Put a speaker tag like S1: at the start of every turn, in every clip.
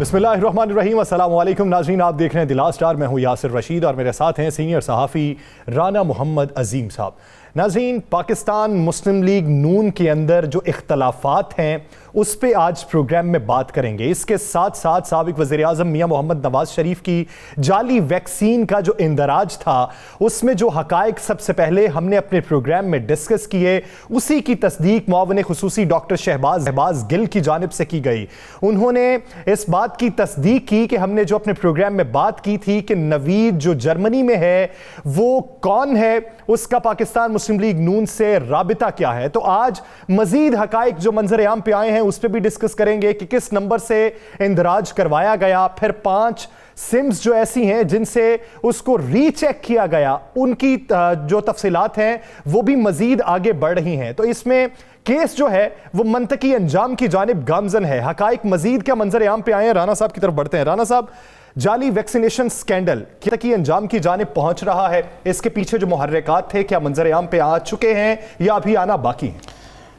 S1: बिस्मिल्लाहिर्रहमानिर्रहीम, अस्सलाम वालेकुम नाज़रीन, आप देख रहे हैं द लास्ट स्टार। मैं हूँ यासिर रशीद और मेरे साथ हैं सीनियर सहाफ़ी राना मोहम्मद अजीम साहब। नाज़रीन, पाकिस्तान मुस्लिम लीग नून के अंदर जो इख्तलाफात हैं उस पे आज प्रोग्राम में बात करेंगे। इसके साथ साथ साबिक़ वज़ीर-ए-आज़म मियां मोहम्मद नवाज शरीफ की जाली वैक्सीन का जो इंदराज था उसमें जो हक़ाइक़ सबसे पहले हमने अपने प्रोग्राम में डिस्कस किए, उसी की तस्दीक मुआविन खुसूसी डॉक्टर शहबाज गिल की जानिब से की गई। उन्होंने इस बात की तस्दीक की कि हमने जो अपने प्रोग्राम में बात की थी कि नवीद जो जर्मनी में है वो कौन है, उसका पाकिस्तान मुस्लिम लीग नून से राबिता क्या है। तो आज मजीद हकाइक जो मंजर आम पे आए हैं उस पर भी डिस्कस करेंगे कि किस नंबर से इंदराज करवाया गया, फिर 5 सिम्स जो ऐसी हैं जिनसे उसको रीचेक किया गया, उनकी जो तफसीलात हैं वो भी मजीद आगे बढ़ रही हैं। तो इसमें केस जो है वो मंतकी अंजाम की जानिब गामजन है। हकाइक मजीद क्या मंजर आम पे आए हैं, राना साहब की तरफ बढ़ते हैं। राना साहब, जाली वैक्सीनेशन स्कैंडल की अंजाम की जानिब पहुंच रहा है, इसके पीछे जो मुहर्रिकात थे क्या मंजर आम पे आ चुके हैं या अभी आना बाकी है?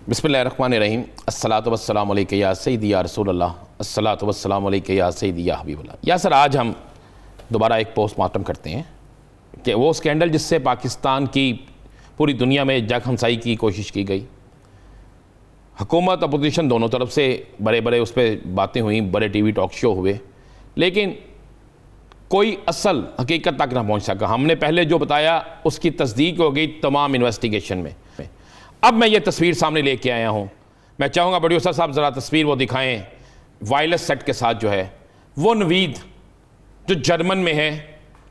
S2: बिस्मिल्लाहिर्रहमानिर्रहीम, अस्सलातु वस्सलामु अलैका या सय्यदी या रसूलल्लाह, अस्सलातु वस्सलामु अलैका या सय्यदी या हबीबल्लाह। या सर, आज हम दोबारा एक पोस्टमार्टम करते हैं कि वो स्कैंडल जिससे पाकिस्तान की पूरी दुनिया में जग हंसाई की कोशिश की गई, हुकूमत अपोजिशन दोनों तरफ से बड़े बड़े उस पर बातें हुई, बड़े टीवी टॉक शो हुए, लेकिन कोई असल हकीकत तक ना पहुंच सका। हमने पहले जो बताया उसकी तस्दीक हो गई तमाम इन्वेस्टिगेशन में। अब मैं ये तस्वीर सामने लेके आया हूँ, मैं चाहूँगा प्रोड्यूसर साहब ज़रा तस्वीर वो दिखाएं वायरलेस सेट के साथ, जो है वो नवीद जो जर्मन में है,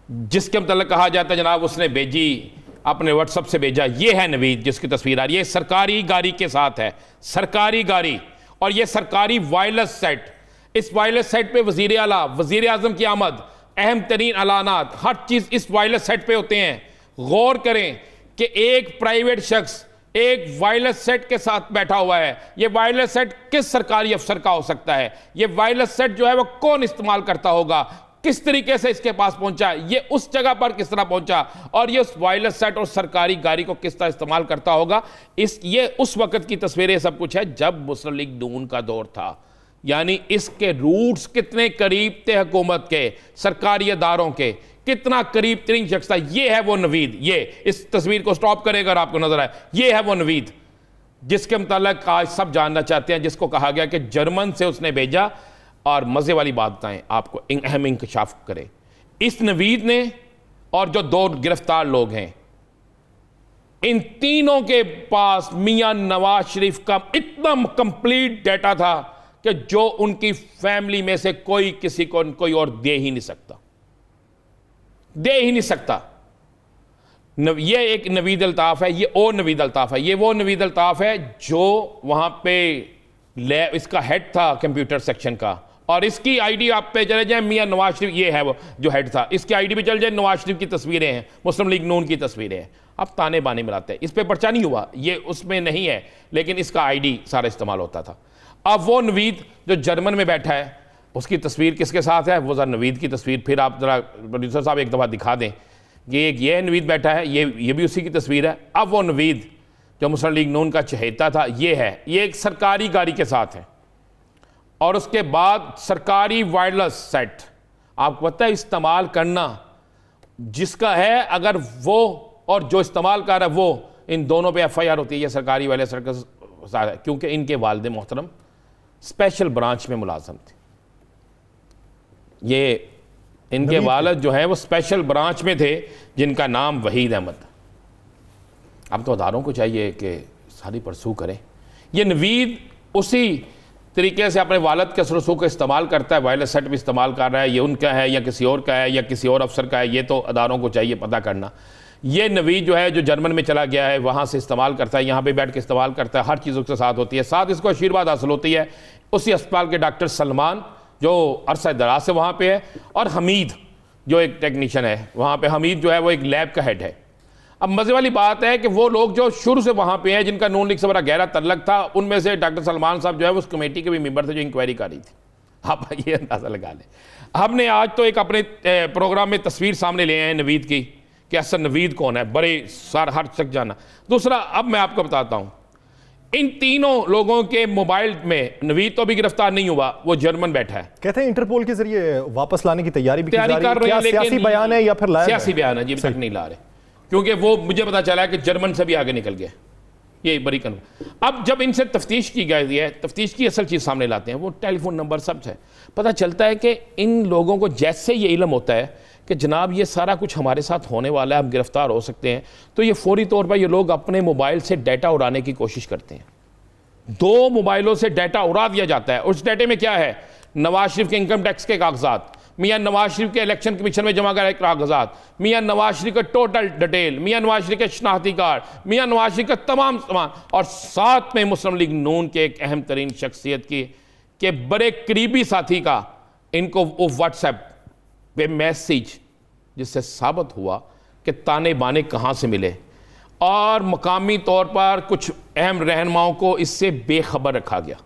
S2: जिसके मतलब कहा जाता है जनाब उसने भेजी, अपने व्हाट्सअप से भेजा। ये है नवीद जिसकी तस्वीर आ रही है, सरकारी गाड़ी के साथ है, सरकारी गाड़ी, और ये सरकारी वायरलेस सेट। इस वायरलेस सेट पे वज़ीर आला, वज़ीर आज़म की आमद, अहम तरीन ऐलानात, हर चीज़ इस वायरलेस सेट पे होते हैं। गौर करें कि एक प्राइवेट शख्स एक वायरलेस सेट के साथ बैठा हुआ है। ये वायरलेस सेट किस सरकारी अफसर का हो सकता है? ये वायरलेस सेट जो है वो कौन इस्तेमाल करता होगा? किस तरीके से इसके पास पहुंचा, ये उस जगह पर किस तरह पहुंचा, और ये उस वायरलेस सेट और सरकारी गाड़ी को किस तरह इस्तेमाल करता होगा? ये उस वक्त की तस्वीरें सब कुछ है जब मुस्लिम लीग नून का दौर था। यानी इसके रूट्स कितने करीब थे हुकूमत के, सरकारी अदारों के, कितना करीब तरीन शख्स था। ये है वो नवीद। ये इस तस्वीर को स्टॉप करेगा और आपको नजर आए, ये है वो नवीद जिसके मुताल्लिक आज सब जानना चाहते हैं, जिसको कहा गया कि जर्मन से उसने भेजा। और मजे वाली बात बताएं आपको, अहम इंकशाफ करें, इस नवीद ने और जो 2 गिरफ्तार लोग हैं, इन तीनों के पास मियां नवाज शरीफ का इतना कंप्लीट डेटा था कि जो उनकी फैमिली में से कोई किसी को कोई और दे ही नहीं सकता, दे ही नहीं सकता। ये एक नवीद अल्ताफ है, ये और नवीद अल्ताफ है। ये वो नवीद अल्ताफ है जो वहां पे इसका हेड था कंप्यूटर सेक्शन का, और इसकी आईडी आप पे चले जाए, मियां नवाज शरीफ, ये है वो जो हेड था, इसकी आईडी पे चल जाए, नवाज शरीफ की तस्वीरें हैं, मुस्लिम लीग नून की तस्वीरें हैं। अब ताने बाने मिलाते हैं, इस पे पर्चा नहीं हुआ, ये उसमें नहीं है, लेकिन इसका आईडी सारा इस्तेमाल होता था। अब वो नवीद जो जर्मन में बैठा है, उसकी तस्वीर किसके साथ है? वो ज़रा नवीद की तस्वीर फिर आप ज़रा प्रोड्यूसर साहब एक दफ़ा दिखा दें कि ये नवीद बैठा है, ये भी उसी की तस्वीर है। अब वो नवीद जो मुस्लिम लीग नून का चहेता था, ये है, ये एक सरकारी गाड़ी के साथ है, और उसके बाद सरकारी वायरलेस सेट। आपको पता है इस्तेमाल करना जिसका है, अगर वो और जो इस्तेमाल कर रहा है वो, इन दोनों पे FIR होती है। ये सरकारी वायरलेस सेट के साथ है, क्योंकि इनके वालिद मोहतरम स्पेशल ब्रांच में मुलाजम थे। ये इनके वालिद जो है वो स्पेशल ब्रांच में थे, जिनका नाम वहीद अहमद। अब तो अदारों को चाहिए कि सारी परसू करें। ये नवीद उसी तरीके से अपने वालिद के रसूख को इस्तेमाल करता है, वायरलेस सेट भी इस्तेमाल कर रहा है। ये उनका है या किसी और का है या किसी और अफसर का है, ये तो अदारों को चाहिए पता करना। ये नवीद जो है जो जर्मन में चला गया है, वहाँ से इस्तेमाल करता है, यहाँ पे बैठ के इस्तेमाल करता है, हर चीज़ उसके साथ होती है। साथ इसको आशीर्वाद हासिल होती है उसी अस्पताल के डॉक्टर सलमान जो अरसा दराज से वहाँ पे है, और हमीद जो एक टेक्नीशियन है वहाँ पे। हमीद जो है वो एक लैब का हेड है। अब मज़े वाली बात है कि वो लोग जो शुरू से वहाँ पे हैं, जिनका नून लीग से बड़ा गहरा तल्लक था, उनमें से डॉक्टर सलमान साहब जो है वो उस कमेटी के भी मेंबर थे जो इंक्वायरी कर रही थी। आप ये अंदाज़ा लगा लें। हमने आज तो एक अपने प्रोग्राम में तस्वीर सामने ले आए हैं नवीद की, कि असल नवीद कौन है, बड़े सार हर तक जाना। दूसरा, अब मैं आपको बताता हूँ, इन तीनों लोगों के मोबाइल में, नवीद तो अभी गिरफ्तार नहीं हुआ, वो जर्मन बैठा है।
S1: कहते हैं इंटरपोल के जरिए वापस लाने की तैयारी भी
S2: कर रहे हैं, लेकिन
S1: सियासी बयान है या फिर लाया
S2: सियासी बयान है जी, अभी तक नहीं ला रहे, क्योंकि वो मुझे पता चला है कि जर्मन से भी आगे निकल गया। ये बड़ी कन अब जब इनसे तफ्तीश की गई है, तफ्तीश की असल चीज़ सामने लाते हैं, वो टेलीफोन नंबर सब है, पता चलता है कि इन लोगों को जैसे ये इल्म होता है कि जनाब ये सारा कुछ हमारे साथ होने वाला है, हम गिरफ्तार हो सकते हैं, तो ये फौरी तौर पर ये लोग अपने मोबाइल से डाटा उड़ाने की कोशिश करते हैं। 2 मोबाइलों से डाटा उड़ा दिया जाता है। उस डाटे में क्या है? नवाज शरीफ के इनकम टैक्स के कागजात, मियाँ नवाज शरीफ के इलेक्शन कमीशन में जमा कराए कागजात, मियाँ नवाज शरीफ का टोटल डिटेल, मियाँ नवाज शरीफ के शनाख्ती कार्ड, मियाँ नवाज शरीफ का तमाम सामान, और साथ में मुस्लिम लीग नून के एक अहम तरीन शख्सियत की के बड़े करीबी साथी का इनको वो व्हाट्सएप पे मैसेज, जिससे साबित हुआ कि ताने बाने कहाँ से मिले, और मकामी तौर पर कुछ अहम रहनुमाओं को इससे बेखबर रखा गया,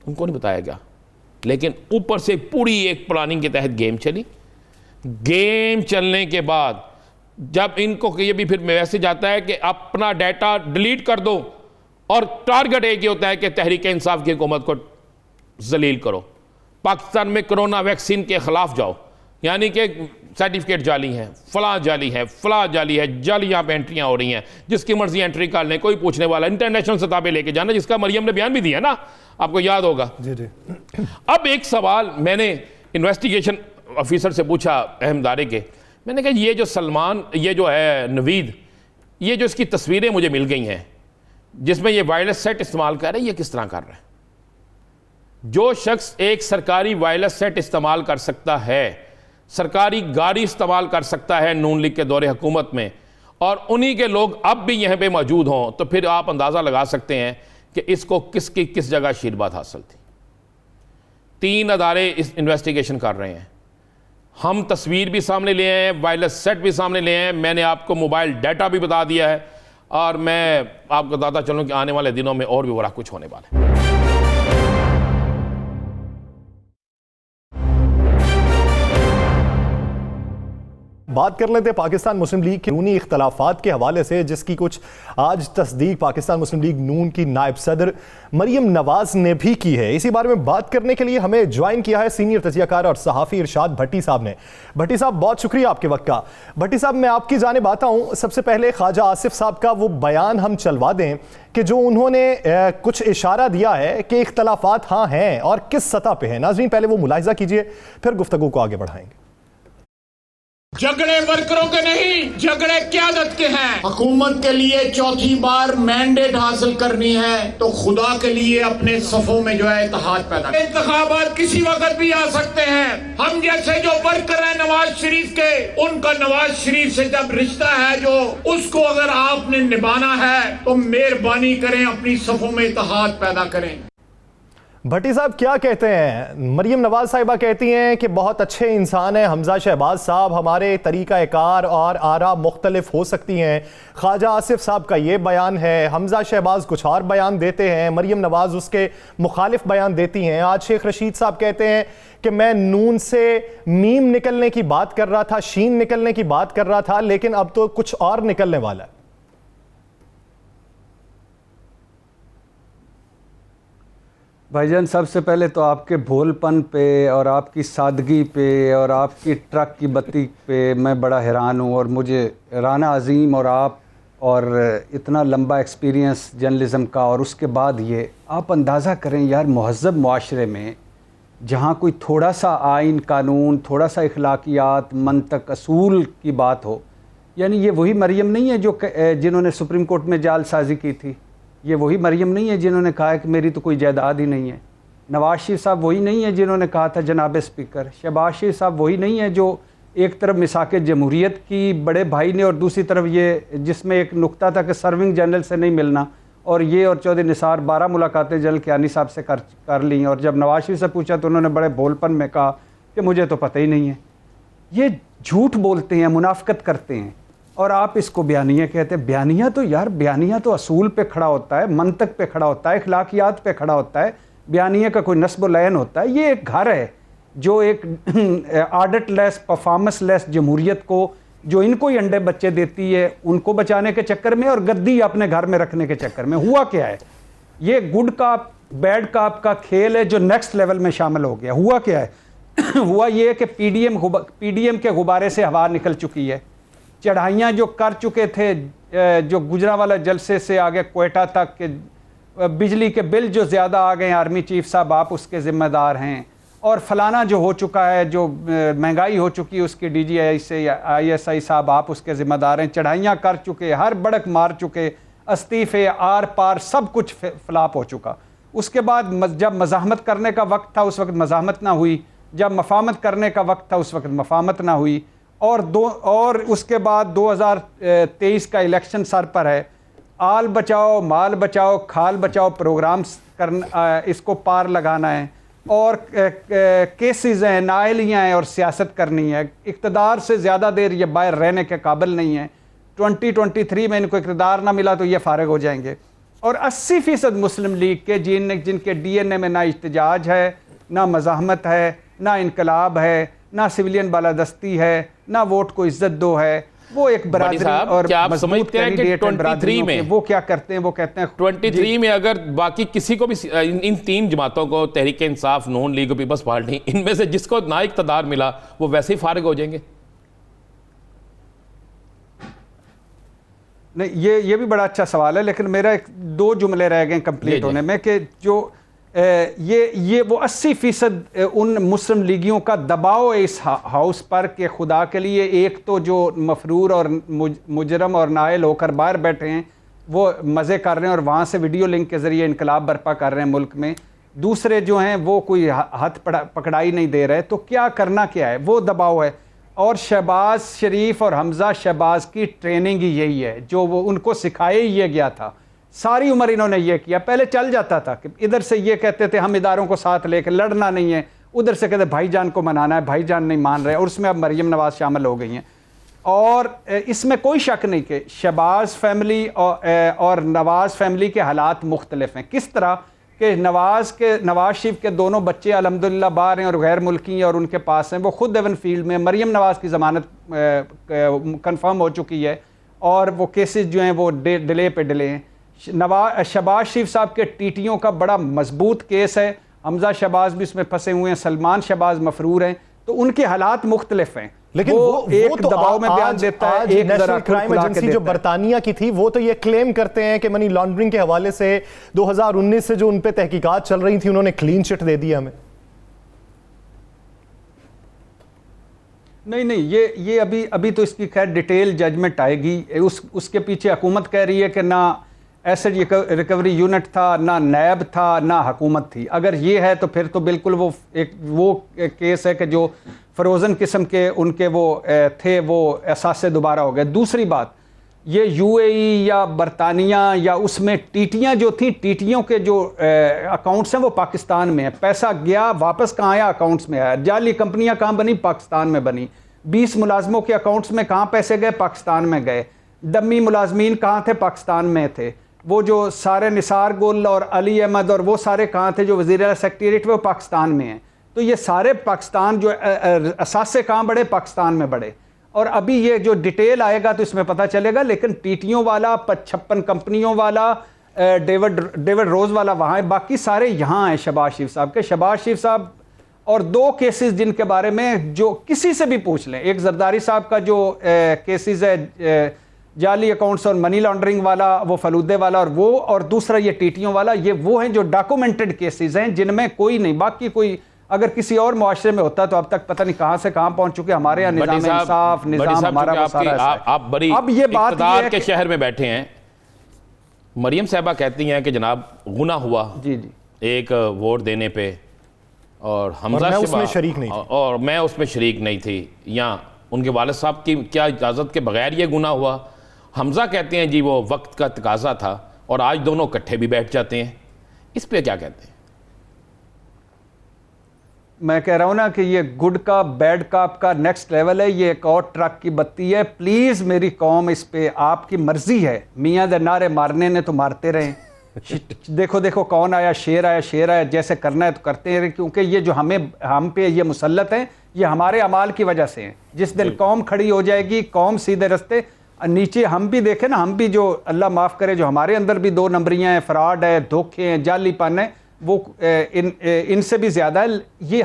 S2: उनको नहीं बताया गया। लेकिन ऊपर से पूरी एक प्लानिंग के तहत गेम चली। गेम चलने के बाद जब इनको ये भी फिर मैसेज आता है कि अपना डाटा डिलीट कर दो, और टारगेट एक ही होता है कि तहरीक इंसाफ की हुकूमत को जलील करो, पाकिस्तान में कोरोना वैक्सीन के खिलाफ जाओ, यानी कि सर्टिफिकेट जाली है, फला जाली है, फला जाली है, जाली यहाँ पे एंट्रियाँ हो रही हैं, जिसकी मर्जी एंट्री कर लें, कोई पूछने वाला, इंटरनेशनल सतह पे लेके जाना, जिसका मरियम ने बयान भी दिया ना, आपको याद होगा।
S1: जी जी।
S2: अब एक सवाल मैंने इन्वेस्टिगेशन ऑफिसर से पूछा अहमदारे के, मैंने कहा ये जो सलमान, ये जो है नवीद, ये जो इसकी तस्वीरें मुझे मिल गई हैं जिसमें ये वायरलेस सेट इस्तेमाल कर रहा है, ये किस तरह कर रहा है? जो शख्स एक सरकारी वायरलेस सेट इस्तेमाल कर सकता है, सरकारी गाड़ी इस्तेमाल कर सकता है नून लीग के दौरे हुकूमत में, और उन्हीं के लोग अब भी यहाँ पे मौजूद हों, तो फिर आप अंदाज़ा लगा सकते हैं कि इसको किसकी किस जगह आशीर्वाद हासिल थी। 3 अदारे इस इन्वेस्टिगेशन कर रहे हैं। हम तस्वीर भी सामने ले आए हैं, वायरलेस सेट भी सामने ले आए हैं, मैंने आपको मोबाइल डाटा भी बता दिया है, और मैं आपको बताता चलूँ कि आने वाले दिनों में और भी बड़ा कुछ होने वाला है।
S1: बात कर लेते हैं पाकिस्तान मुस्लिम लीग के नूनी इख्तलाफात के हवाले से, जिसकी कुछ आज तस्दीक पाकिस्तान मुस्लिम लीग नून की नायब सदर मरियम नवाज ने भी की है। इसी बारे में बात करने के लिए हमें ज्वाइन किया है सीनियर तजियाकार और सहाफ़ी इरशाद भट्टी साहब ने। भट्टी साहब, बहुत शुक्रिया आपके वक्त का। भट्टी साहब, मैं आपकी जानिब आता हूँ। सबसे पहले ख्वाजा आसिफ साहब का वो बयान हम चलवा दें कि जो उन्होंने कुछ इशारा दिया है कि इख्तलाफात हाँ हैं और किस सतह पे हैं। नाज़रीन, पहले वो मुलाहिजा कीजिए, फिर गुफ्तगू को आगे बढ़ाएंगे।
S3: झगड़े वर्करों के नहीं, झगड़े क़यादत के हैं। हुकूमत के लिए चौथी बार मैंडेट हासिल करनी है तो खुदा के लिए अपने सफों में जो है इत्तेहाद पैदा। इंतखाबात किसी वक्त भी आ सकते हैं। हम जैसे जो वर्कर हैं नवाज शरीफ के, उनका नवाज शरीफ से जब रिश्ता है जो, उसको अगर आपने निभाना है तो मेहरबानी करें, अपनी सफों में इत्तेहाद पैदा करें।
S1: भट्टी साहब क्या कहते हैं? मरियम नवाज साहिबा कहती हैं कि बहुत अच्छे इंसान हैं हमजा शहबाज साहब, हमारे तरीका कार और आरा मुख्तलिफ हो सकती हैं। ख्वाजा आसिफ साहब का ये बयान है, हमजा शहबाज कुछ और बयान देते हैं, मरियम नवाज उसके मुखालिफ बयान देती हैं। आज शेख रशीद साहब कहते हैं कि मैं नून से मीम निकलने की बात कर रहा था, शीन निकलने की बात कर रहा था, लेकिन अब तो कुछ और निकलने वाला है।
S4: भाईजान, सबसे पहले तो आपके भोलपन पे और आपकी सादगी पे और आपकी ट्रक की बत्ती पे मैं बड़ा हैरान हूँ। और मुझे राना अजीम और आप और इतना लंबा एक्सपीरियंस जर्नलिज़म का, और उसके बाद ये आप अंदाज़ा करें यार, महज़ब मुआशरे में जहाँ कोई थोड़ा सा आइन कानून, थोड़ा सा अखलाकियात, मंतक, असूल की बात हो, यानी ये वही मरियम नहीं है जो जिन्होंने सुप्रीम कोर्ट में जालसाजी की थी। ये वही मरियम नहीं है जिन्होंने कहा है कि मेरी तो कोई जायदाद ही नहीं है। नवाज शरीफ साहब वही नहीं है जिन्होंने कहा था जनाब स्पीकर। शहबाज शरीफ साहब वही नहीं है जो एक तरफ मिसाक जमहूरियत की बड़े भाई ने, और दूसरी तरफ ये जिसमें एक नुक्ता था कि सर्विंग जनरल से नहीं मिलना, और ये और चौधरी निसार 12 मुलाकातें जनरल कियानी साहब से कर ली, और जब नवाज शरीफ से पूछा तो उन्होंने बड़े भोलपन में कहा कि मुझे तो पता ही नहीं है। ये झूठ बोलते हैं, मुनाफिकत करते हैं, और आप इसको बयानिया कहते हैं। बयानिया तो यार, बयानिया तो असूल पे खड़ा होता है, मंतक पे खड़ा होता है, अखलाकियात पे खड़ा होता है। बयानिया का कोई नस्ब लयन होता है। ये एक घर है जो एक आडट लेस, परफॉर्मेंस लेस जमहूरियत को जो इनको ही अंडे बच्चे देती है उनको बचाने के चक्कर में, और गद्दी अपने घर में रखने के चक्कर में। हुआ क्या है, ये गुड काप बैड काप का खेल है जो नेक्स्ट लेवल में शामिल हो गया। हुआ क्या है हुआ ये है कि पीडीएम के गुब्बारे से हवा निकल चुकी है। चढ़ाइयाँ जो कर चुके थे, जो गुजरांवाला जलसे से आगे क्वेटा तक के बिजली के बिल जो ज़्यादा आ गए, आर्मी चीफ साहब आप उसके ज़िम्मेदार हैं, और फलाना जो हो चुका है, जो महंगाई हो चुकी है उसकी डीजीआई से या आईएसआई साहब आप उसके ज़िम्मेदार हैं। चढ़ाइयाँ कर चुके, हर बड़क मार चुके, इस्तीफे आर पार सब कुछ फ्लॉप हो चुका। उसके बाद जब मज़ाहमत करने का वक्त था उस वक्त मज़ाहमत ना हुई, जब मफामत करने का वक्त था उस वक्त मफामत ना हुई, और उसके बाद 2023 का इलेक्शन सर पर है। आल बचाओ माल बचाओ खाल बचाओ प्रोग्राम्स करना, इसको पार लगाना है, और केसेस हैं, नाअहलियाँ हैं और सियासत करनी है। इक़्तिदार से ज़्यादा देर ये बाहर रहने के काबिल नहीं है। 2023 में इनको इक़्तिदार ना मिला तो ये फारिग हो जाएंगे। और 80% मुस्लिम लीग के जिनके डीएनए में ना इhtजाज है, ना मज़ाहमत है, ना इनकलाब है, ना सिविलियन बालादस्ती है, ना वोट को इज्जत दो है, वो एक बरादरी और
S2: क्या आप समझते हैं कि 23 में
S4: वो क्या करते हैं, वो कहते हैं
S2: 23 में अगर बाकी किसी को भी इन तीन जमातों को, तहरीक इंसाफ, नून लीग, पीपल्स पार्टी, इनमें से जिसको ना इक़्तिदार मिला वो वैसे ही फारिग हो जाएंगे?
S4: नहीं, ये भी बड़ा अच्छा सवाल है, लेकिन मेरा 2 जुमले रह गए कंप्लीट होने में कि जो ये वो 80% उन मुस्लिम लीगियों का दबाव है इस हाउस पर कि खुदा के लिए, एक तो जो मफरूर और मुजरम और नायल होकर बाहर बैठे हैं वो मज़े कर रहे हैं और वहाँ से वीडियो लिंक के ज़रिए इनकलाब बर्पा कर रहे हैं मुल्क में, दूसरे जो हैं वो कोई हाथ पकड़ाई नहीं दे रहे। तो क्या करना क्या है, वो दबाव है। और शहबाज शरीफ और हमज़ा शहबाज की ट्रेनिंग ही यही है, जो वो उनको सिखाया ही ये गया था। सारी उम्र इन्होंने ये किया। पहले चल जाता था कि इधर से ये कहते थे हम इदारों को साथ लेकर लड़ना नहीं है, उधर से कहते भाईजान को मनाना है, भाईजान नहीं मान रहे, और उसमें अब मरियम नवाज़ शामिल हो गई हैं। और इसमें कोई शक नहीं कि शहबाज फैमिली और नवाज़ फैमिली के हालात मुख्तलिफ हैं। किस तरह कि नवाज़ शरीफ के दोनों बच्चे अल्हम्दुलिल्लाह बाहर हैं और गैर मुल्की हैं और उनके पास हैं, वो खुद एवन फील्ड में, मरियम नवाज़ की ज़मानत कंफर्म हो चुकी है और वो केसेस जो हैं वो डिले पे डिले हैं। शहबाज शरीफ साहब के टीटियों का बड़ा मजबूत केस है, हमजा शहबाज भी इसमें फंसे हुए हैं, सलमान शहबाज मफरूर हैं, तो उनके हालात मुख्तलिफ हैं।
S1: लेकिन
S4: वो एक
S1: तो
S4: दबाव में बयान देता है, एक
S1: नेशनल क्राइम एजेंसी जो बरतानिया की थी वो तो ये क्लेम करते हैं कि मनी लॉन्ड्रिंग के हवाले से 2019 से जो उन पे तहकीकात चल रही थी उन्होंने क्लीन चिट दे दी हमें।
S4: नहीं, ये अभी तो इसकी खैर डिटेल जजमेंट आएगी। उसके पीछे हुकूमत कह रही है कि ना एसेट रिकवरी यूनिट था, ना नैब था, ना हुकूमत थी। अगर ये है तो फिर तो बिल्कुल वो केस है कि जो फ्रोज़न किस्म के उनके वो थे वो एहसास दोबारा हो गए। दूसरी बात, ये यूएई या बरतानिया या उसमें टीटियाँ जो थी, टीटियों के जो अकाउंट्स हैं वो पाकिस्तान में है। पैसा गया वापस कहाँ आया, अकाउंट्स में आया। जाली कंपनियाँ कहाँ बनी, पाकिस्तान में बनी। 20 मुलाजमों के अकाउंट्स में कहाँ पैसे गए, पाकिस्तान में गए। डमी मुलाजमीन कहाँ थे, पाकिस्तान में थे। वो जो सारे निसार गुल और अली अहमद और वो सारे कहाँ थे जो वज़ीर सेक्रेटरीट वो पाकिस्तान में हैं। तो ये सारे पाकिस्तान जो असासे कहाँ बढ़े, पाकिस्तान में बढ़े। और अभी ये जो डिटेल आएगा तो इसमें पता चलेगा। लेकिन टीटियों वाला, 56 कंपनियों वाला, डेविड रोज़ वाला वहाँ है, बाकी सारे यहाँ हैं शहबाज शरीफ साहब के। शहबाज शरीफ साहब और 2 केसेस जिनके बारे में जो किसी से भी पूछ लें, एक जरदारी साहब का जो केसेस है जाली अकाउंट्स और मनी लॉन्ड्रिंग वाला, वो फलूदे वाला, और दूसरा ये टीटियों वाला, ये वो हैं जो डॉक्यूमेंटेड केसेस हैं जिनमें कोई नहीं, बाकी कोई अगर किसी और मुआशरे में होता तो अब तक पता नहीं कहाँ से कहाँ पहुंच चुके। हमारे यहाँ निज़ाम इंसाफ, निज़ाम हमारा वो सारा है।
S2: आप बड़ी
S4: अब ये बात
S2: इक़्तिदार के शहर में बैठे हैं। मरियम साहबा कहती हैं कि जनाब गुनाह हुआ
S4: जी
S2: एक वोट देने पे, और हमजा
S1: उसमें शरीक नहीं थी,
S2: और मैं उसमें शरीक नहीं थी, या उनके वालिद साहब की क्या इजाज़त के बगैर ये गुनाह हुआ। हमजा कहते हैं जी वो वक्त का तकाजा था, और आज दोनों इकट्ठे भी बैठ जाते हैं। इस पे क्या कहते हैं?
S4: मैं कह रहा हूं ना कि ये गुड का बैड काप का नेक्स्ट लेवल है। ये एक और ट्रक की बत्ती है। प्लीज़ मेरी कौम, इस पे आपकी मर्जी है। मियाँ दे नारे मारने ने तो मारते रहें। देखो कौन आया, शेर आया, जैसे करना है तो करते हैं, क्योंकि ये जो हम पे ये मुसल्लत है, ये हमारे अमाल की वजह से हैं। जिस दिन कौम खड़ी हो जाएगी, कौम सीधे रास्ते, नीचे हम भी देखें ना, हम भी जो अल्लाह माफ़ करे जो हमारे अंदर भी 2 नंबरियाँ हैं, फ्रॉड है, धोखे हैं, जालीपन है, वो इनसे भी ज़्यादा है। ये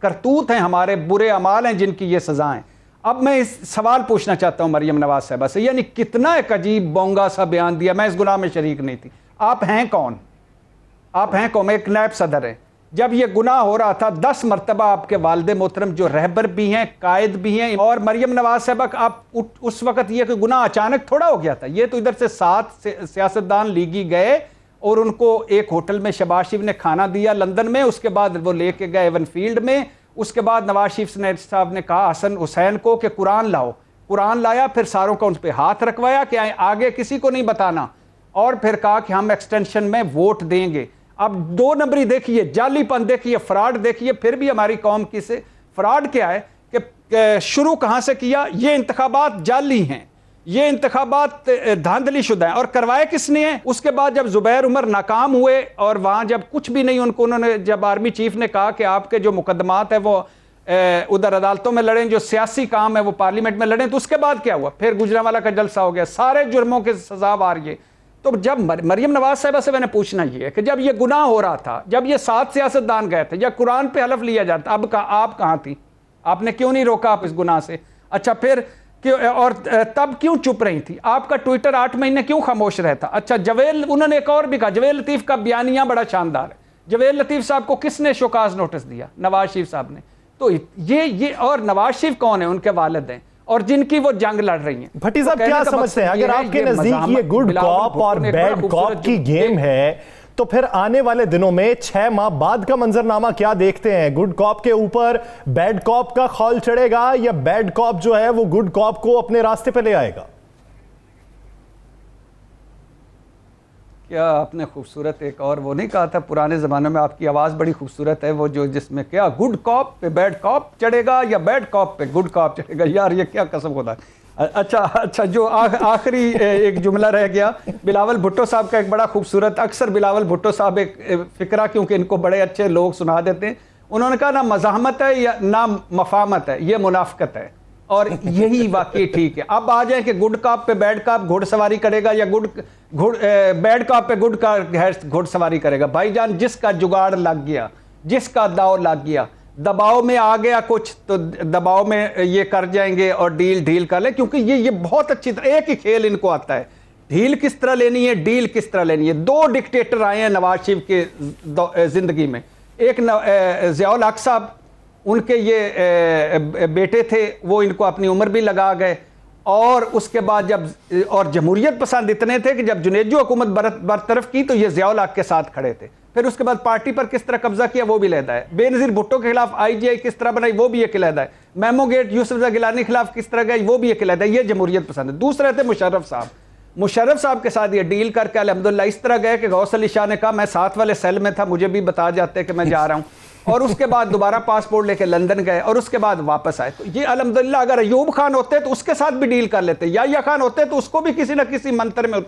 S4: करतूत हैं, हमारे बुरे अमाल हैं जिनकी ये सज़ा हैं। अब मैं इस सवाल पूछना चाहता हूँ मरियम नवाज साहबा से, यानी कितना एक अजीब बोंगा सा बयान दिया, मैं इस गुनाह में शरीक नहीं थी। आप हैं कौन? आप हैं कौन? एक नायब सदर है। जब ये गुनाह हो रहा था 10 मरतबा आपके वालिद मोहतरम जो रहबर भी हैं, कायद भी हैं, और मरियम नवाज साहबा आप उस वक्त ये कि गुनाह अचानक थोड़ा हो गया था। ये तो इधर से 7 सियासतदान लीगी गए और उनको एक होटल में शहबाज शरीफ ने खाना दिया लंदन में, उसके बाद वो लेके गए एवनफील्ड में, उसके बाद नवाज शरीफ साहब ने कहा हसन हुसैन को कि कुरान लाओ, कुरान लाया, फिर सारों का उन पर हाथ रखवाया कि आगे किसी को नहीं बताना, और फिर कहा कि हम एक्सटेंशन में वोट देंगे। अब 2 नंबरी देखिए, जालीपन देखिए, फ्रॉड देखिए, फिर भी हमारी कौम की से फ्रॉड क्या है कि शुरू कहां से किया? ये इंतखाबात जाली हैं, ये इंतखाबात धांधली शुदा हैं, और करवाए किसने हैं? उसके बाद जब जुबैर उमर नाकाम हुए और वहां जब कुछ भी नहीं, उन्होंने जब आर्मी चीफ ने कहा कि आपके जो मुकदमात है वो उधर अदालतों में लड़ें, जो सियासी काम है वो पार्लियामेंट में लड़ें, तो उसके बाद क्या हुआ? फिर गुजरांवाला का जलसा हो गया, सारे जुर्मों के सजा आ रही है। तो जब मरियम नवाज साहिबा से मैंने पूछना ये है कि जब ये गुनाह हो रहा था, जब ये 7 सियासतदान गए थे, या कुरान पे हलफ लिया जाता, अब आप कहाँ थी? आपने क्यों नहीं रोका आप इस गुनाह से? अच्छा, फिर और तब क्यों चुप रही थी? आपका ट्विटर 8 महीने क्यों खामोश रहता? अच्छा, जवेल, उन्होंने एक और भी कहा, जवेल लतीफ़ का बयानिया बड़ा शानदार है। जवेल लतीफ़ साहब को किसने शोकाज नोटिस दिया? नवाज शरीफ साहब ने। तो ये और नवाज शरीफ कौन है? उनके वालिद हैं, और जिनकी वो जंग लड़ रही हैं।
S1: भट्टी साहब क्या समझते हैं, अगर आपके नजदीक ये गुड कॉप और बैड कॉप की गेम है, तो फिर आने वाले दिनों में 6 माह बाद का मंजरनामा क्या देखते हैं? गुड कॉप के ऊपर बैड कॉप का खौल चढ़ेगा, या बैड कॉप जो है वो गुड कॉप को अपने रास्ते पे ले आएगा?
S4: क्या आपने खूबसूरत एक और वो नहीं कहा था पुराने ज़माने में? आपकी आवाज़ बड़ी खूबसूरत है, वो जो जिसमें क्या गुड कॉप पे बैड कॉप चढ़ेगा या बैड कॉप पे गुड कॉप चढ़ेगा? यार ये क्या कसम खुदा है। अच्छा, जो आखिरी एक जुमला रह गया, बिलावल भुट्टो साहब का एक बड़ा खूबसूरत, अक्सर बिलावल भुट्टो साहब एक फ़िक्रा, क्योंकि इनको बड़े अच्छे लोग सुना देते हैं, उन्होंने कहा ना मज़ाहमत है या ना मफामत है, ये मुनाफकत है, और यही वाकई ठीक है। अब आ जाए कि गुड कॉप पे बैड कॉप घुड़सवारी करेगा, या बैड कॉप पे गुड घुड़सवारी करेगा। भाईजान, जिसका जुगाड़ लग गया, जिसका दाव लग गया, दबाव में आ गया कुछ, तो दबाव में ये कर जाएंगे और डील कर ले, क्योंकि ये बहुत अच्छी तरह एक ही खेल इनको आता है, डील किस तरह लेनी है, डील किस तरह लेनी है। 2 डिक्टेटर आए हैं नवाज शरीफ के जिंदगी में, एक ज़ियाउल हक साहब, उनके ये बेटे थे, वो इनको अपनी उम्र भी लगा गए, और उसके बाद जब और जमहूरियत पसंद इतने थे कि जब जुनेजो हुकूमत बरतरफ की तो ये ज़ियाउल हक के साथ खड़े थे। फिर उसके बाद पार्टी पर किस तरह कब्जा किया वो भी लहदा है। बेनज़ीर भुट्टो के खिलाफ IGI किस तरह बनाई वो भी एक लहदा है। मेमो गेट यूसुफ गिलानी के खिलाफ किस तरह गई वो भी एक लहदा है। ये जमहूरियत पसंद है। दूसरे थे मुशर्रफ साहब के साथ ये डील करके अल्हम्दुलिल्लाह इस तरह गए कि गौस अली शाह ने कहा मैं साथ वाले सेल में था, मुझे भी बता जाते कि मैं जा रहा हूँ, और उसके बाद दोबारा पासपोर्ट लेके लंदन गए, और उसके बाद वापस आए। तो ये अल्हम्दुलिल्लाह, अगर अयूब खान होते तो उसके साथ भी डील कर लेते, या खान होते तो उसको भी किसी न किसी मंत्र में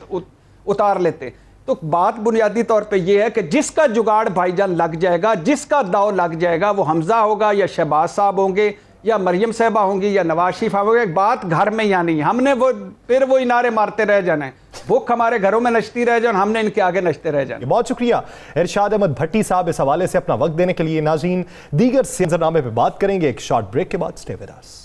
S4: उतार लेते। तो बात बुनियादी तौर पे ये है कि जिसका जुगाड़ भाईजान लग जाएगा, जिसका दाव लग जाएगा, वो हमजा होगा या शहबाज साहब होंगे या मरियम साहबा होंगी या नवाज शरीफ होंगे। एक बात घर में या नहीं, हमने वो इनारे मारते रह जाना है, भूख हमारे घरों में नचती रह जाए, हमने इनके आगे नचते रह जाए।
S1: बहुत शुक्रिया इरशाद अहमद भट्टी साहब इस हवाले से अपना वक्त देने के लिए। नाज़रीन, दीगर मंजरनामे पे बात करेंगे एक शॉर्ट ब्रेक के बाद। Stay with us.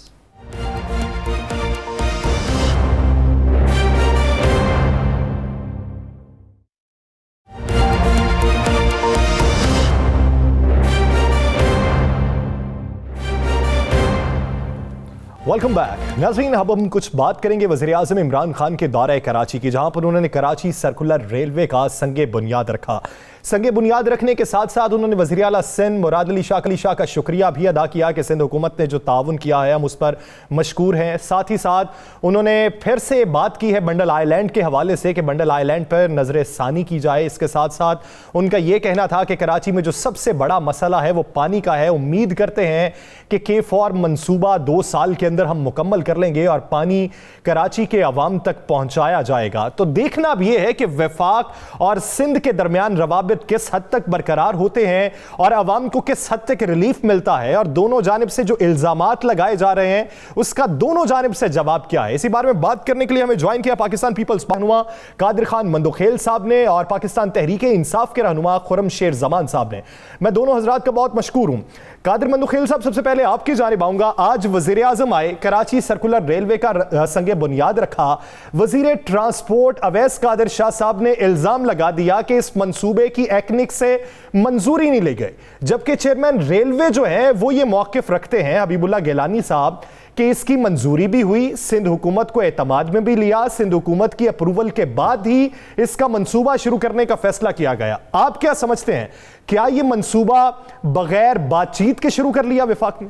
S1: Welcome back. नाज़रीन, अब हम कुछ बात करेंगे वज़ीर-ए-आज़म इमरान खान के दौरे कराची की, जहां पर उन्होंने कराची सर्कुलर रेलवे का संगे बुनियाद रखा। संगे बुनियाद रखने के साथ साथ उन्होंने वज़ीर आला सिंध मुराद अली शाह का शुक्रिया भी अदा किया कि सिंध हुकूमत ने जो ताउन किया है हम उस पर मशकूर हैं। साथ ही साथ उन्होंने फिर से बात की है बंडल आइलैंड के हवाले से कि बंडल आइलैंड पर नज़र सानी की जाए। इसके साथ साथ उनका ये कहना था कि कराची में जो सबसे बड़ा मसला है वो पानी का है। उम्मीद करते हैं कि K4 मंसूबा 2 साल के अंदर हम मुकम्मल कर लेंगे और पानी कराची के अवाम तक पहुंचाया जाएगा। तो देखना अब यह है कि वफाक और सिंध के दरमियान रवाबित किस हद तक बरकरार होते हैं और अवाम को किस हद तक रिलीफ मिलता है, और दोनों जानिब से जो इल्जामात लगाए जा रहे हैं उसका दोनों जानिब से जवाब क्या है। इसी बारे में बात करने के लिए हमें ज्वाइन किया पाकिस्तान पीपल्स रहनुमा कादिर खान मंदोखेल साहब ने और पाकिस्तान तहरीक इंसाफ के रहनुमा खुर्रमशेर जमान साहब ने। मैं दोनों हजरात का बहुत मशकूर हूं। कादिर मंदोखेल साहब, सबसे पहले आपकी जानिब आऊंगा। आज वजीर आजम आए, कराची सर्कुलर रेलवे का संगे बुनियाद रखा। वजीर ट्रांसपोर्ट अवैस कादिर शाह साहब ने इल्जाम लगा दिया कि इस मंसूबे की एक्निक से मंजूरी नहीं ली गई, जबकि चेयरमैन रेलवे जो है वो ये मौकिफ रखते हैं हबीबुल्लाह गिलानी साहब कि इसकी मंजूरी भी हुई, सिंध हुकूमत को एतमाद में भी लिया, सिंध हुकूमत की अप्रूवल के बाद ही इसका मंसूबा शुरू करने का फैसला किया गया। आप क्या समझते हैं, क्या यह मंसूबा बगैर बातचीत के शुरू कर लिया वफाक ने?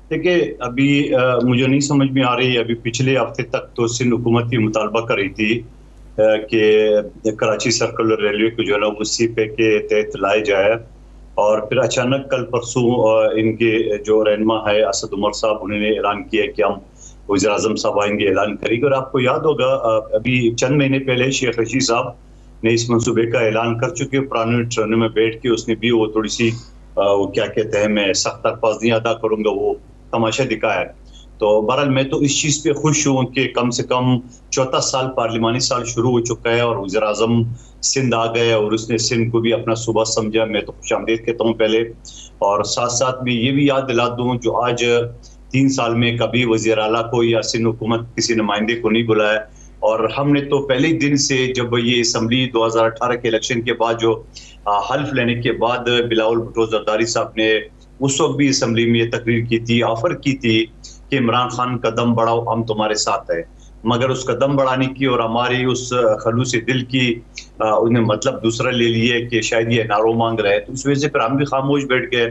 S5: देखिए, अभी मुझे नहीं समझ में आ रही है। अभी पिछले हफ्ते तक तो सिंध हुकूमत ही मुतालबा कर रही थी कि कराची सर्कुलर रेलवे को जो है ना उसी पे के तहत लाया जाए, और फिर अचानक कल परसों इनके जो रहनुमा है असद उमर साहब, उन्होंने ऐलान किया कि हम वज़ीर आज़म साहब आएंगे, ऐलान करेंगे। और आपको याद होगा अभी चंद महीने पहले शेख रशीद साहब ने इस मंसूबे का ऐलान कर चुके, पुराने ट्रेनों में बैठ के उसने भी वो थोड़ी सी वो क्या कहते हैं, मैं सख्त अल्फाज अदा करूंगा, वो तमाशा दिखाया। तो बहरहाल मैं तो इस चीज़ पे खुश हूँ कि कम से कम चौथा साल पार्लिमानी साल शुरू हो चुका है और वज़ीर आज़म सिंध आ गए और उसने सिंध को भी अपना सूबा समझा। मैं तो खुशामदीद कहता हूँ पहले, और साथ साथ में ये भी याद दिला दूँ जो आज 3 साल में कभी वज़ीर आला को या सिंध हुकूमत किसी नुमाइंदे को नहीं बुलाया। और हमने तो पहले ही दिन से, जब ये असम्बली 2018 के इलेक्शन के बाद जो हल्फ लेने के बाद बिलावल भुट्टो जरदारी साहब ने उस वक्त भी असम्बली में ये तकरीर की थी, ऑफर की थी कि इमरान खान कदम बढ़ाओ, हम तुम्हारे साथ है। मगर उस कदम बढ़ाने की और हमारी उस खलूस दिल की उन्हें मतलब दूसरा ले लिए कि शायद ये नारो मांग रहे हैं, तो उस वजह से फिर हम भी खामोश बैठ गए।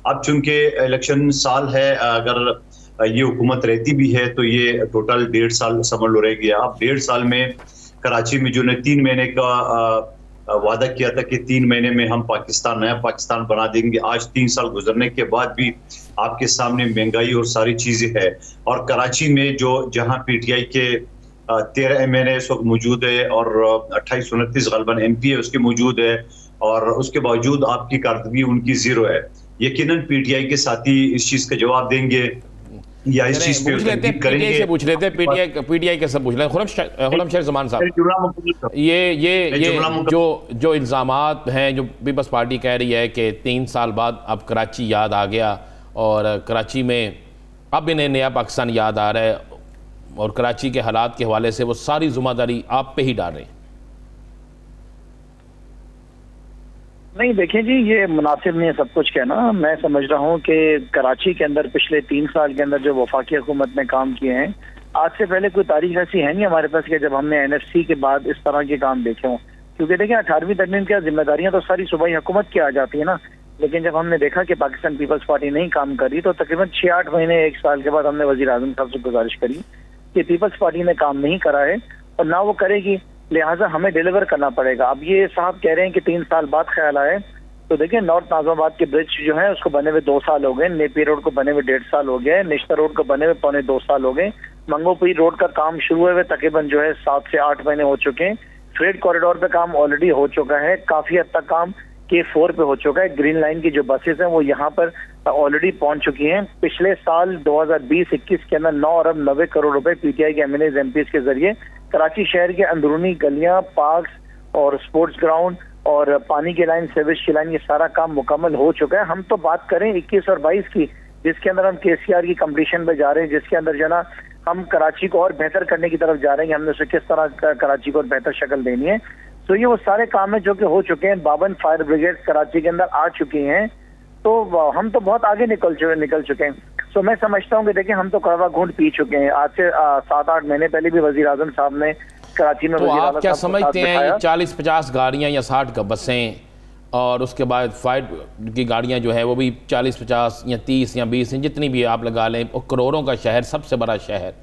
S5: अब चूंकि इलेक्शन साल है, अगर ये हुकूमत रहती भी है तो ये टोटल 1.5 साल समझ लो रह गया। अब 1.5 साल में कराची में जो ने 3 महीने का वादा किया था कि 3 महीने में हम पाकिस्तान नया पाकिस्तान बना देंगे, आज 3 साल गुजरने के बाद भी आपके सामने महंगाई और सारी चीजें है। और कराची में जो जहां पीटीआई के 13 MNA इस वक्त मौजूद है और 28-29 गलबन MP है उसके मौजूद है, और उसके बावजूद आपकी कारदगी उनकी 0 है। यकीनन पीटीआई के साथी इस चीज का जवाब देंगे या इस चीज पे
S2: करेंगे। पूछ लेते हैं पीटीआई के सब पूछ लेते हैं। खुर्रमशेर जमान साहब, ये जो इल्जामात हैं, जो पीपल्स पार्टी कह रही है कि 3 साल बाद अब कराची याद आ गया और कराची में अब इन्हें नया पाकिस्तान याद आ रहा है और कराची के हालात के हवाले से वो सारी जिम्मेदारी आप पे ही डाल रहे हैं।
S6: नहीं, देखें जी, ये मुनासिब नहीं है सब कुछ कहना। मैं समझ रहा हूँ कि कराची के अंदर पिछले 3 साल के अंदर जो वफाकी हुकूमत ने काम किए हैं, आज से पहले कोई तारीख ऐसी है नहीं हमारे पास कि जब हमने NFC के बाद इस तरह के काम देखे हों। क्योंकि देखें, 18वीं तरमीम की जिम्मेदारियां तो सारी सूबाई हुकूमत की आ जाती है ना, लेकिन जब हमने देखा कि पाकिस्तान पीपल्स पार्टी नहीं काम कर रही, तो तकरीबन 6-8 महीने 1 साल के बाद हमने वज़ीर आज़म साहब से गुजारिश करी कि पीपल्स पार्टी ने काम नहीं करा है और ना वो करेगी, लिहाजा हमें डिलीवर करना पड़ेगा। अब ये साहब कह रहे हैं कि 3 साल बाद ख्याल आए, तो देखिए नॉर्थ नाज़िमाबाद के ब्रिज जो है उसको बने हुए 2 साल हो गए, नेपी रोड को बने हुए 1.5 साल हो गए, निश्ता रोड को बने हुए 2.25 साल हो गए, मंगोपुरी रोड का काम शुरू हुए तकरीबन जो है 7 से 8 महीने हो चुके हैं। फ्रेट कॉरिडोर पे काम ऑलरेडी हो चुका है, काफी हद तक काम K4 पे हो चुका है। ग्रीन लाइन की जो बसेस हैं वो यहाँ पर ऑलरेडी पहुंच चुकी हैं। पिछले साल 2020-21 के अंदर 9 अरब 90 करोड़ रुपए पीटीआई के MNAs MPs के जरिए कराची शहर के अंदरूनी गलियां, पार्क्स और स्पोर्ट्स ग्राउंड और पानी की लाइन, सीवेज की लाइन, ये सारा काम मुकम्मल हो चुका है। हम तो बात करें 21 और 22 की, जिसके अंदर हम KCR की कंप्लीशन पे जा रहे हैं, जिसके अंदर जो ना हम कराची को और बेहतर करने की तरफ जा रहे हैं, हमने उसे किस तरह कराची को और बेहतर शक्ल देनी है। तो ये वो सारे काम हैं जो कि हो चुके हैं। 52 फायर ब्रिगेड कराची के अंदर आ चुकी हैं, तो हम तो बहुत आगे निकल चुके हैं। तो मैं समझता हूँ कि देखिए, हम तो कड़वा घूंट पी चुके हैं। आज से 7-8 महीने पहले भी वज़ीर आज़म साहब ने कराची में,
S2: तो आप क्या समझते हैं ये 40-50 गाड़ियाँ या 60 का बसें और उसके बाद फायर की गाड़ियाँ जो है वो भी 40-50 या 30 या 20 जितनी भी आप लगा लें, और करोड़ों का शहर, सबसे बड़ा शहर,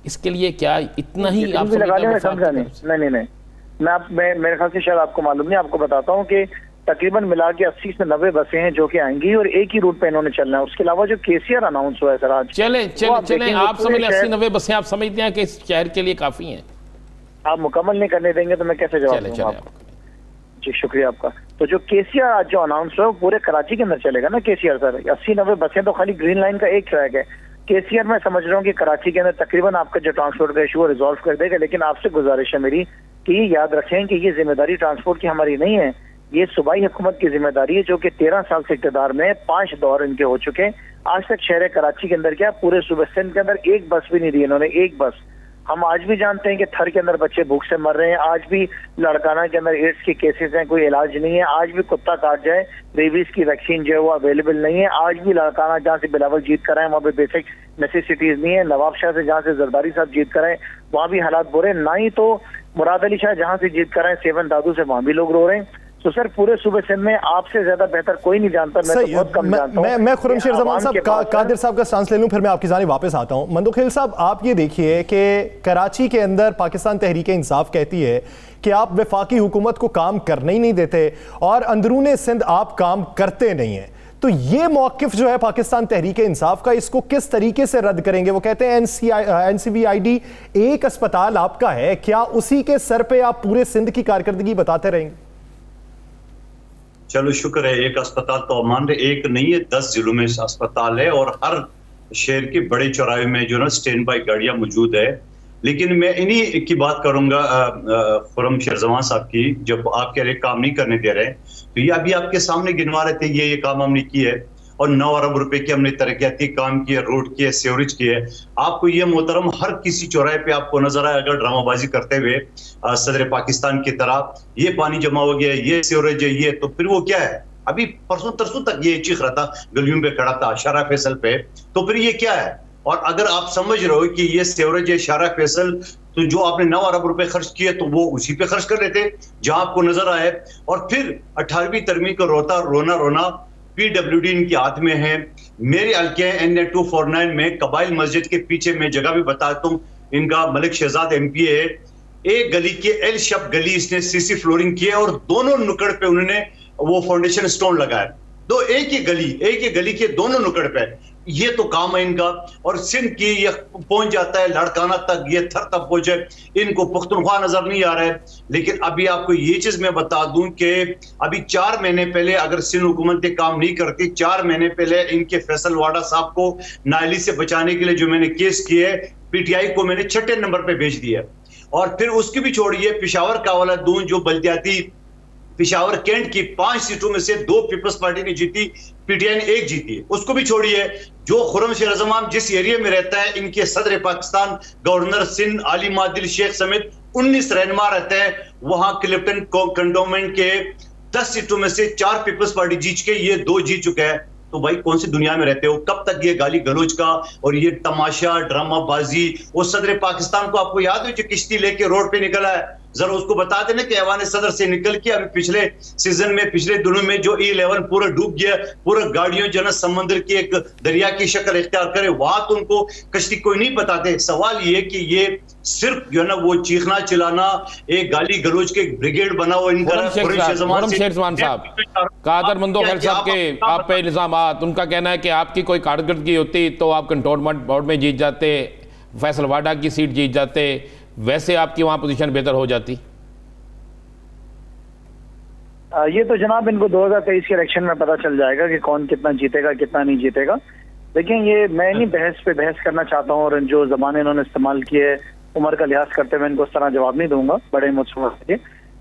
S2: इसके लिए क्या इतना ही आप
S6: लगा लें? नहीं, मैं मेरे ख्याल से शायद आपको मालूम नहीं, आपको बताता हूँ कि तकरीबन मिला के 80 से 90 बसें हैं जो कि आएंगी और एक ही रूट पे इन्होंने चलना है। उसके अलावा जो केसीआर अनाउंस हुआ है सर आज,
S2: चले आप समझ 80-90 बसें आप समझते हैं कि इस शहर के लिए काफी हैं?
S6: आप मुकम्मल नहीं करने देंगे तो मैं कैसे जवाब दूंगा आपको? जी शुक्रिया आपका। तो जो केसीआर आज जो अनाउंस हुआ है वो पूरे कराची के अंदर चलेगा ना केसीआर सर। 80-90 बसें तो खाली ग्रीन लाइन का एक ट्रैक है। केसीआर मैं समझ रहा हूँ कि कराची के अंदर तकरीबन आपका जो ट्रांसपोर्ट का इशू रिजॉल्व कर देगा, लेकिन आपसे गुजारिश है मेरी कि याद रखें कि ये जिम्मेदारी ट्रांसपोर्ट की हमारी नहीं है, ये सूबाई हुकूमत की जिम्मेदारी है जो कि 13 साल से इक़्तिदार में 5 दौर इनके हो चुके हैं। आज तक शहर कराची के अंदर क्या पूरे सूबे सिंध के अंदर एक बस भी नहीं दी इन्होंने, एक बस। हम आज भी जानते हैं कि थर के अंदर बच्चे भूख से मर रहे हैं, आज भी लड़काना के अंदर एड्स के केसेस हैं, कोई इलाज नहीं है, आज भी कुत्ता काट जाए रेबीज की वैक्सीन जो है वो अवेलेबल नहीं है, आज भी लड़काना जहाँ से बिलावल जीत कर आए वहाँ पे बेसिक नेसेसिटीज नहीं है, नवाबशाह से जहाँ से जरदारी साहब जीत कर आए वहाँ भी हालात बुरे, ना ही तो मुराद अली शाह जहाँ से जीत कर आए सेवन दादू से वहाँ भी लोग रो रहे हैं। तो सर पूरे सूबे सिंध में आपसे ज्यादा बेहतर कोई नहीं जानता, मैं तो बहुत कम जानता हूं।
S1: मैं खुर्रमशेर जमान साहब कादिर साहब का स्टांस ले लूं, फिर मैं आपकी जानिब वापस आता हूं। मंदोखेल साहब, आप ये देखिए कि कराची के अंदर पाकिस्तान तहरीक इंसाफ कहती है कि आप वफाकी हुकूमत को काम करने ही नहीं देते और अंदरूने सिंध आप काम करते नहीं हैं। तो ये मौक़िफ़ जो है पाकिस्तान तहरीक इंसाफ का, इसको किस तरीके से रद्द करेंगे? वो कहते हैं NCVID एक अस्पताल आपका है, क्या उसी के सर पे आप पूरे सिंध की कारकर्दगी बताते रहेंगे?
S5: चलो शुक्र है, एक अस्पताल तो मान रहे, एक नहीं है 10 जिलों में अस्पताल है और हर शहर के बड़े चौराहे में जो ना स्टैंड बाई गाड़ियां मौजूद है। लेकिन मैं इन्हीं की बात करूंगा खुर्रमशेर जमान साहब की, जब आप कह रहे काम नहीं करने दे रहे, तो ये अभी आपके सामने गिनवा रहे थे ये काम हमने किया है और 9 अरब रुपए के हमने तरक्याती काम किए, रोड किए, सीवरेज किए। आपको ये मोहतरम हर किसी चौराहे पे आपको नजर आए अगर ड्रामाबाजी करते हुए सदर पाकिस्तान की तरह, ये पानी जमा हो गया, ये सीवरेज है, ये, तो फिर वो क्या है? अभी परसों तरसों तक ये चीख रहा था, गलियों पे खड़ा था शारा फैसल पे, तो फिर ये क्या है? और अगर आप समझ रहे हो कि ये सीवरेज है शारा फैसल, तो जो आपने 9 अरब रुपए खर्च किए तो वो उसी पे खर्च कर लेते जहां आपको नजर आए। और फिर 18वीं तरमीम को रोना PWD इनके हाथ में है। मेरे हल्के NA249 में कबाइल मस्जिद के पीछे मैं जगह भी बताता हूँ, इनका मलिक शहजाद MP है। एक गली के एल शप गली इसने CC फ्लोरिंग किया और दोनों नुकड़ पे उन्होंने वो फाउंडेशन स्टोन लगाया। दो एक ही गली के दोनों नुकड़ पे, ये तो काम है इनका। और सिंध की ये पहुंच जाता है लड़काना तक, ये थर तक पहुंचे, इनको पुख्तनख्वा नजर नहीं आ रहा है। लेकिन अभी आपको ये चीज मैं बता दूं कि अभी 4 महीने पहले अगर सिंध हुकूमत काम नहीं करती, 4 महीने पहले इनके फैसल वाडा साहब को नायली से बचाने के लिए जो मैंने केस किए, PTI को मैंने 6 नंबर पे भेज दिया। और फिर उसकी भी छोड़िए, पिशावर का वाला दून जो बल्दियाती पिशावर कैंट की 5 सीटों में से 2 पीपल्स पार्टी ने जीती, PTI ने 1 जीती, उसको भी छोड़िए। जो खुर्रमशेर जमान जिस एरिया में रहता है, इनके सदर पाकिस्तान गवर्नर सिंध आली मादिल शेख समेत 19 रहनुमा रहते हैं, वहां क्लिफ्टन कंटोनमेंट के 10 सीटों में से 4 पीपल्स पार्टी जीत के ये 2 जीत चुके हैं। तो भाई कौन सी दुनिया में रहते हो? कब तक ये गाली गलोच का और ये तमाशा ड्रामाबाजी? वो सदर पाकिस्तान को आपको याद है जो किश्ती लेके रोड पे निकला है, जरा उसको बता देना कि ऐवान सदर से निकल के अभी पिछले सीजन में, पिछले दिनों में जो E11 पूरा डूब गया, पूरा गाड़ियों जो समंदर की एक दरिया की शक्ल इख्तियार करे, वहां तो उनको कश्ती कोई नहीं बताते। सवाल ये कि ये सिर्फ जो है ना वो चीखना चिल्लाना, एक गाली गलोच के ब्रिगेड बना हुआ इनका।
S2: खुर्रमशेर जमान साहब, कादर मंदोखेल साहब के आप पे इल्जामात, उनका कहना है कि आपकी कोई कारकर्दगी होती तो आप कंटोनमेंट बोर्ड में जीत जाते, फैसल वाडा की सीट जीत जाते, वैसे आपकी वहां पोजीशन बेहतर हो जाती।
S6: ये तो जनाब इनको 2023 के इलेक्शन में पता चल जाएगा कि कौन कितना जीतेगा कितना नहीं जीतेगा। लेकिन ये मैं नहीं बहस पे बहस करना चाहता हूँ, और जो जमाने इन्होंने इस्तेमाल किए उम्र का लिहाज करते हुए इनको उस तरह जवाब नहीं दूंगा, बड़े मुझसे।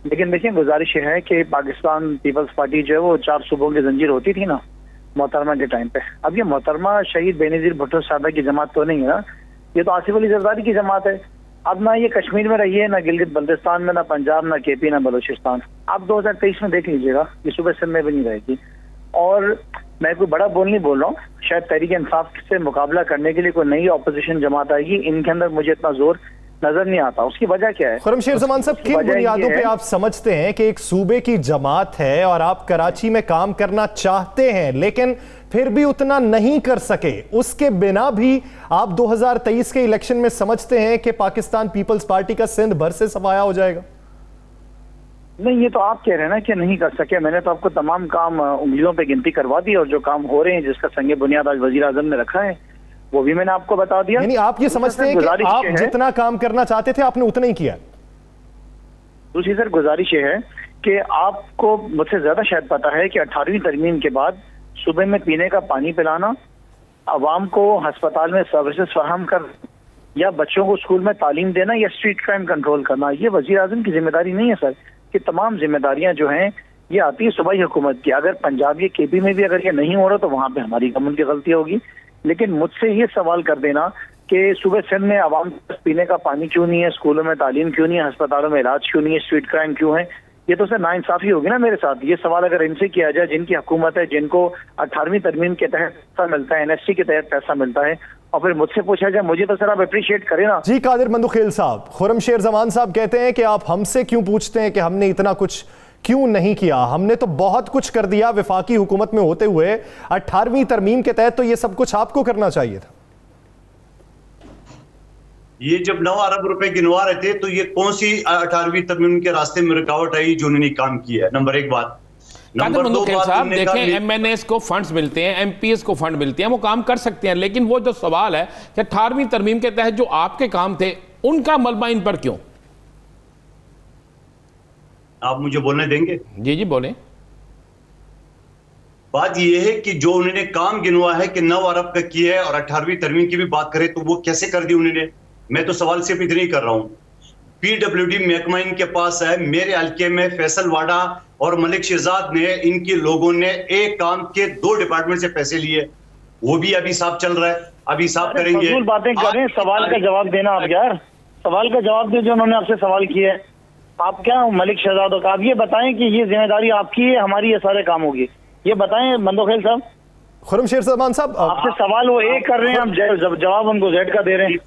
S6: लेकिन देखिए गुजारिश है कि पाकिस्तान पीपल्स पार्टी जो है वो 4 सूबों की जंजीर होती थी ना मोहतरमा के टाइम पे। अब ये मोहतरमा शहीद बेनजीर भुट्टो साहबा की जमात तो नहीं है ना, ये तो आसिफ अली जरदारी की जमात है। अब ना ये कश्मीर में रही है, ना गिलगित बल्तिस्तान में, ना पंजाब, ना KP, ना बलूचिस्तान। आप 2023 में देख लीजिएगा, ये सूबे सिंध में भी नहीं रहेगी। और मैं कोई बड़ा बोल नहीं बोल रहा हूँ, शायद तहरीक इंसाफ से मुकाबला करने के लिए कोई नई ऑपोजिशन जमात आएगी, इनके अंदर मुझे इतना जोर नजर नहीं आता। उसकी वजह क्या है?
S1: खुर्रमशेर जमान साहब, किन बुनियादों पे आप समझते हैं कि एक सूबे की जमात है और आप कराची में काम करना चाहते हैं लेकिन फिर भी उतना नहीं कर सके, उसके बिना भी आप 2023 के इलेक्शन में समझते हैं कि पाकिस्तान पीपल्स पार्टी का सिंध भर से सफाया हो जाएगा?
S6: नहीं, ये तो आप कह रहे हैं ना कि नहीं कर सके। मैंने तो आपको तमाम काम उंगलियों पे गिनती करवा दी, और जो काम हो रहे हैं जिसका संगे बुनियाद आज वजीर आजम ने रखा है वो भी मैंने आपको बता दिया।
S1: यानी आप ये समझते हैं कि आप जितना काम करना चाहते थे आपने उतना ही किया?
S6: दूसरी सर गुजारिश ये है कि आपको मुझसे ज्यादा शायद पता है कि 18वीं तरमीम के बाद सुबह में पीने का पानी पिलाना, अवाम को अस्पताल में सर्विसेज फराहम कर, या बच्चों को स्कूल में तालीम देना, या स्ट्रीट क्राइम कंट्रोल करना, ये वजीर आजम की जिम्मेदारी नहीं है सर। कि तमाम जिम्मेदारियां जो हैं ये आती है सूबाई हुकूमत की। अगर पंजाब या केपी में भी अगर ये नहीं हो रहा तो वहां पे हमारी गवर्नमेंट की गलती होगी। लेकिन मुझसे ये सवाल कर देना कि सुबह सिंध में आवाम को पीने का पानी क्यों नहीं है, स्कूलों में तालीम क्यों नहीं है, अस्पतालों में इलाज क्यों नहीं है, स्ट्रीट क्राइम क्यों है, ये तो सर नाइंसाफी होगी ना मेरे साथ। ये सवाल अगर इनसे किया जाए जिनकी हुकूमत है, जिनको 18वीं तरमीम के तहत पैसा मिलता है, NSC के तहत पैसा मिलता है, और फिर मुझसे पूछा जाए, मुझे तो सर आप अप्रिशिएट करें ना।
S1: जी कादिर मंदुखेल साहब, खुर्रमशेर जमान साहब कहते हैं कि आप हमसे क्यों पूछते हैं कि हमने इतना कुछ क्यों नहीं किया, हमने तो बहुत कुछ कर दिया वफाकी हुकूमत में होते हुए। 18वीं तरमीम के तहत तो ये सब कुछ आपको करना चाहिए था।
S5: ये जब 9 अरब रुपए गिनवा रहे थे तो ये कौन सी 18वीं तरमीम के रास्ते में रुकावट आई जो उन्होंने काम किया है? नंबर एक बात।
S2: कादिर मंदुखेल साहब देखें, MNAs को फंड्स मिलते हैं, MPs को फंड मिलते हैं, वो काम कर सकते हैं, लेकिन वो जो सवाल है कि 18वीं तरमीम के तहत जो आपके काम थे उनका मलबा इन पर क्यों?
S5: आप मुझे बोलने देंगे?
S2: जी जी बोलें।
S5: बात यह है कि जो उन्होंने काम गिनवा है कि 9 अरब का किया है, और 18वीं तरमीम की भी बात करें तो वो कैसे कर दी उन्होंने? मैं तो सवाल सिर्फ इतनी कर रहा हूं। PWD महकमा इनके पास है, मेरे हल्के में फैसल वाडा और मलिक शहजाद ने, इनके लोगों ने एक काम के 2 डिपार्टमेंट से पैसे लिए, वो भी अभी साफ चल रहा है, अभी साफ करेंगे।
S6: बातें करें, सवाल का जवाब देना आप यार, सवाल का जवाब दे जो उन्होंने आपसे सवाल किए। आप क्या मलिक शहजाद का, आप ये बताएं कि ये जिम्मेदारी आपकी है, हमारी ये सारे काम होगी, ये बताएं मंदुखेल साहब।
S1: खुर्रमशेर जमान साहब
S6: आपसे सवाल वो एक कर रहे हैं, आप जवाब उनको Z का दे रहे हैं,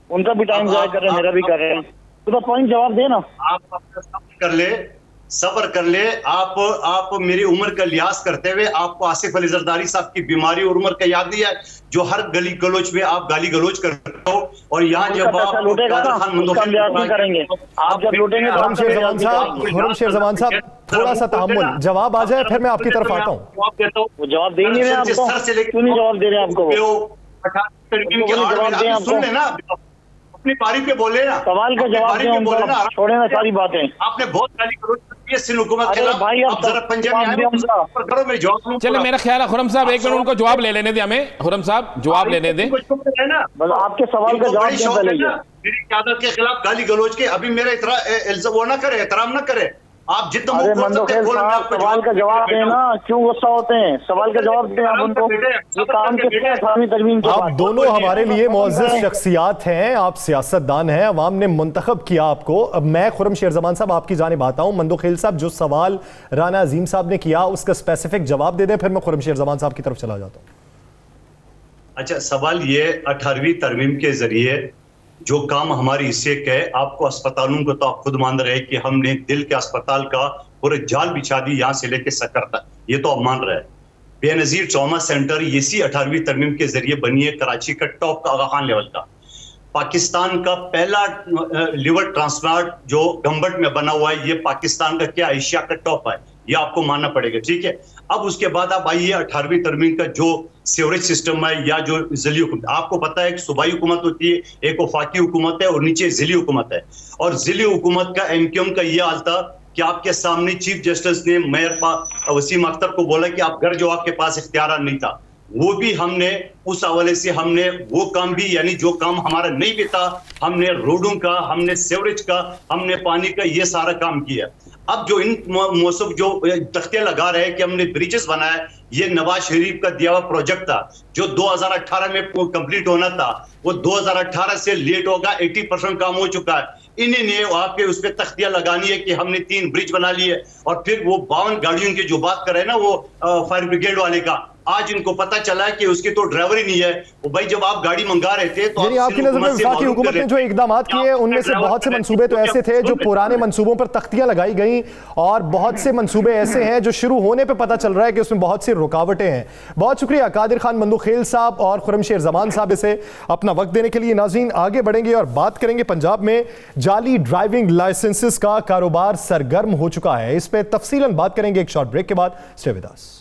S6: उनका भी टाइम जाया कर रहे हैं, मेरा भी कर रहे हैं, तो पॉइंट जवाब देना।
S5: आप कर ले, सब्र कर ले। आप मेरी उम्र का लिहाज करते हुए आपको आसिफ अली जरदारी साहब की बीमारी और उम्र का याद नहीं है, जो हर गली गलोच में आप गाली गलोच करते हो, और यहाँ जब आप
S6: लूटेगा ना उसका लिहाज नहीं करेंगे। आप जब लूटेंगे तो
S1: खुर्रमशेर जमान साहब थोड़ा सा तहम्मुल, जवाब आ जाए फिर मैं आपकी तरफ आता हूँ।
S6: वो जवाब दे नहीं रहे आपको, क्यों नहीं जवाब दे रहे आपको?
S5: सुन लेना, अपनी पारी पे बोले ना,
S6: सवाल का जवाब दें, छोड़े ना सारी बातें।
S5: आपने बहुत गाली गलोच की है सिंध हुकूमत के खिलाफ।
S6: भाई
S5: आप जरा पंजाब में आए करो, मैं जवाब दूं।
S2: चले मेरा ख्याल है खुर्रम साहब एक मिनट उनको जवाब ले लेने दें, हमें खुर्रम साहब जवाब लेने दें।
S6: आपके सवाल का जवाब दें पहले।
S5: मेरी क़यादत के खिलाफ गाली गलोच के अभी मेरा इतना वो ना करे, एहतराम ना करे। आप जितना
S6: मंदुखेल साहब सवाल का जवाब देना, क्यों गुस्सा होते हैं? सवाल का जवाब दें आप उनको। ये काम किसने 18वीं तरमीम के?
S1: आप दोनों हमारे लिए मुअज़्ज़ज़ शख्सियात हैं, आप सियासतदान हैं, अवाम ने मुंतखब किया आपको। अब मैं खुर्रमशेर जमान साहब आपकी जानिब आता हूँ। मंदुखेल साहब जो सवाल राना अजीम साहब ने किया उसका स्पेसिफिक जवाब दे दें, फिर मैं खुर्रमशेर जमान साहब की तरफ चला जाता हूँ।
S5: अच्छा, सवाल ये 18वीं तरमीम के जरिए जो काम हमारी हिस्से का है, आपको अस्पतालों को तो आप खुद मान रहे हैं कि हमने दिल के अस्पताल का पूरे जाल बिछा दी यहाँ से लेके सकर तक, ये तो आप मान रहे हैं। बेनजीर ट्रॉमा सेंटर इसी 18वीं तरमीम के जरिए बनी है, कराची का टॉप का आगा खान लेवल का। पाकिस्तान का पहला लिवर ट्रांसप्लांट जो गंबट में बना हुआ है, ये पाकिस्तान का क्या एशिया का टॉप है, ये आपको मानना पड़ेगा, ठीक है। अब उसके बाद आप आइए 18वीं तरमीम का जो सीवरेज सिस्टम है या जो जिली हुकूमत, आपको पता है कि सूबाई हुकूमत होती है, एक वफाकी हुकूमत है और नीचे जिली हुकूमत है। और जिली हुकूमत का MQM का ये हाल था कि आपके सामने चीफ जस्टिस ने मेयर वसीम अख्तर को बोला कि आप घर जो आपके पास इख्तियार नहीं था, वो भी हमने उस हवाले से हमने वो काम भी, यानी जो काम हमारा नहीं भी था, हमने रोडों का, हमने सीवरेज का, हमने पानी का, ये सारा काम किया। अब जो इन मौसम जो तख्ते लगा रहे हैं कि हमने ब्रिजेस बनाया, ये नवाज शरीफ का दिया हुआ प्रोजेक्ट था जो 2018 में कंप्लीट होना था, वो 2018 से लेट होगा, 80% काम हो चुका है। इन्हीं ने वहां पे उस पर तख्तियां लगानी है कि हमने 3 ब्रिज बना लिए, और फिर वो 52 गाड़ियों की जो बात कर रहे हैं ना, वो फायर ब्रिगेड वाले का, आज इनको पता चला कि उसकी तो ड्राइवर ही नहीं है। वो भाई जब आप गाड़ी मंगा रहे थे तो
S1: यानी आपकी नजर में वफाकी हुकूमत ने जो इकदाम किए उनमें से बहुत से मंसूबे तो ऐसे थे जो पुराने मंसूबों पर तख्तियां लगाई गई, और बहुत से मंसूबे ऐसे हैं जो शुरू होने पे पता चल रहा है कि उसमें बहुत सी रुकावटें हैं। बहुत शुक्रिया कादिर खान मंदुखेल साहब और खुरमशेर जमान साहब इसे अपना वक्त देने के लिए। नाज़रीन, आगे बढ़ेंगे और बात करेंगे पंजाब में जाली ड्राइविंग लाइसेंसेस का कारोबार सरगर्म हो चुका है। इस पर तफसीलन बात करेंगे एक शॉर्ट ब्रेक के बाद। Stay with us.